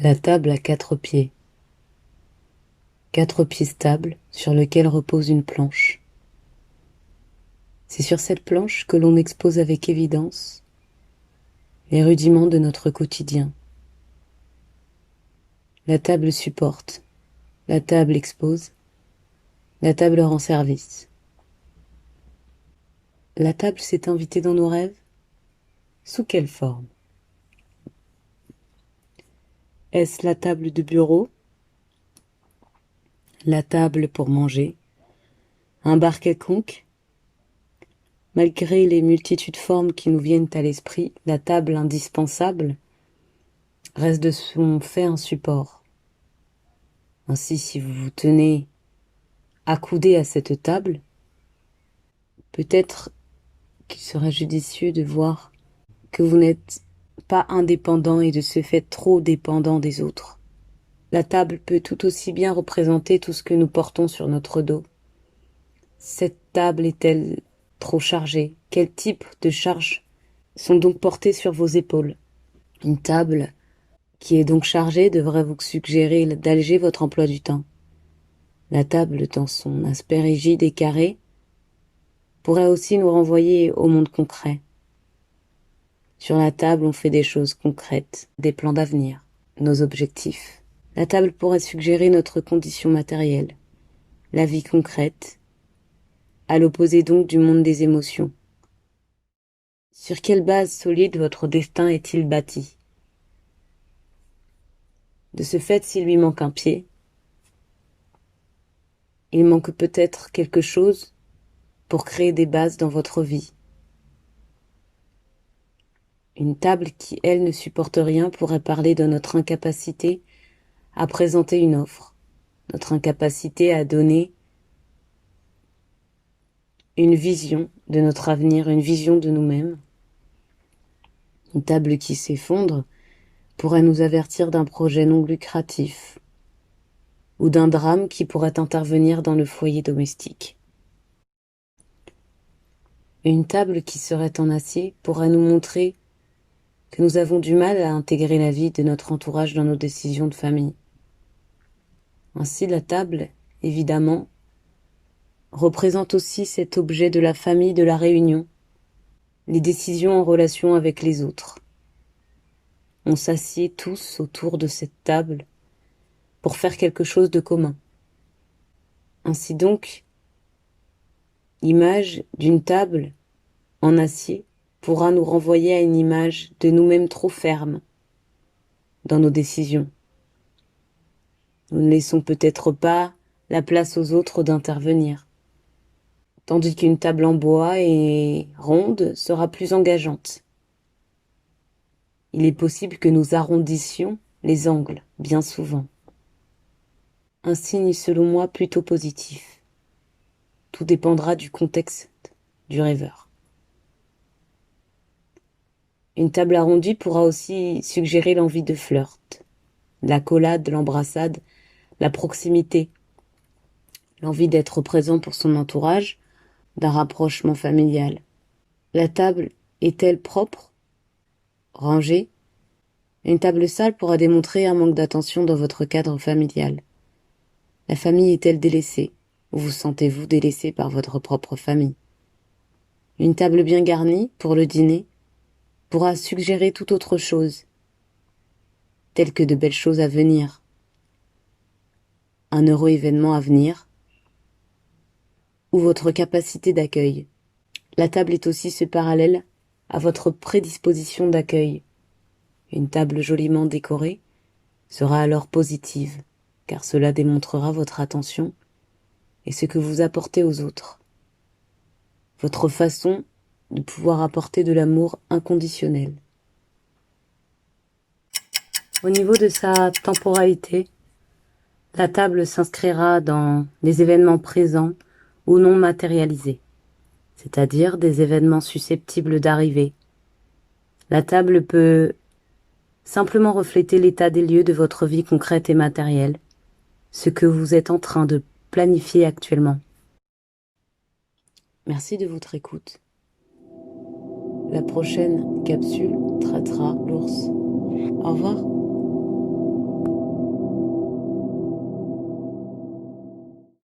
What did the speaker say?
La table a 4 pieds. 4 pieds stables sur lesquels repose une planche. C'est sur cette planche que l'on expose avec évidence les rudiments de notre quotidien. La table supporte, la table expose, la table rend service. La table s'est invitée dans nos rêves? Sous quelle forme? Est-ce la table de bureau? La table pour manger? Un bar quelconque? Malgré les multitudes formes qui nous viennent à l'esprit, la table indispensable reste de son fait un support. Ainsi, si vous vous tenez accoudé à cette table, peut-être qu'il serait judicieux de voir que vous n'êtes pas indépendant et de ce fait trop dépendant des autres. La table peut tout aussi bien représenter tout ce que nous portons sur notre dos. Cette table est-elle trop chargée? Quel type de charges sont donc portées sur vos épaules? Une table qui est donc chargée devrait vous suggérer d'alléger votre emploi du temps. La table, dans son aspect rigide et carré, pourrait aussi nous renvoyer au monde concret. Sur la table, on fait des choses concrètes, des plans d'avenir, nos objectifs. La table pourrait suggérer notre condition matérielle, la vie concrète, à l'opposé donc du monde des émotions. Sur quelle base solide votre destin est-il bâti? De ce fait, s'il lui manque un pied, il manque peut-être quelque chose pour créer des bases dans votre vie. Une table qui, elle, ne supporte rien pourrait parler de notre incapacité à présenter une offre, notre incapacité à donner une vision de notre avenir, une vision de nous-mêmes. Une table qui s'effondre pourrait nous avertir d'un projet non lucratif ou d'un drame qui pourrait intervenir dans le foyer domestique. Une table qui serait en acier pourrait nous montrer que nous avons du mal à intégrer la vie de notre entourage dans nos décisions de famille. Ainsi, la table, évidemment, représente aussi cet objet de la famille, de la réunion, les décisions en relation avec les autres. On s'assied tous autour de cette table pour faire quelque chose de commun. Ainsi donc, l'image d'une table en acier pourra nous renvoyer à une image de nous-mêmes trop ferme dans nos décisions. Nous ne laissons peut-être pas la place aux autres d'intervenir, tandis qu'une table en bois et ronde sera plus engageante. Il est possible que nous arrondissions les angles, bien souvent. Un signe, selon moi, plutôt positif. Tout dépendra du contexte du rêveur. Une table arrondie pourra aussi suggérer l'envie de flirt, l'accolade, l'embrassade, la proximité, l'envie d'être présent pour son entourage, d'un rapprochement familial. La table est-elle propre, rangée? Une table sale pourra démontrer un manque d'attention dans votre cadre familial. La famille est-elle délaissée? Ou vous sentez-vous délaissé par votre propre famille? Une table bien garnie, pour le dîner, pourra suggérer tout autre chose, telles que de belles choses à venir, un heureux événement à venir, ou votre capacité d'accueil. La table est aussi ce parallèle à votre prédisposition d'accueil. Une table joliment décorée sera alors positive, car cela démontrera votre attention et ce que vous apportez aux autres. Votre façon de pouvoir apporter de l'amour inconditionnel. Au niveau de sa temporalité, la table s'inscrira dans des événements présents ou non matérialisés, c'est-à-dire des événements susceptibles d'arriver. La table peut simplement refléter l'état des lieux de votre vie concrète et matérielle, ce que vous êtes en train de planifier actuellement. Merci de votre écoute. La prochaine capsule traitera l'ours. Au revoir.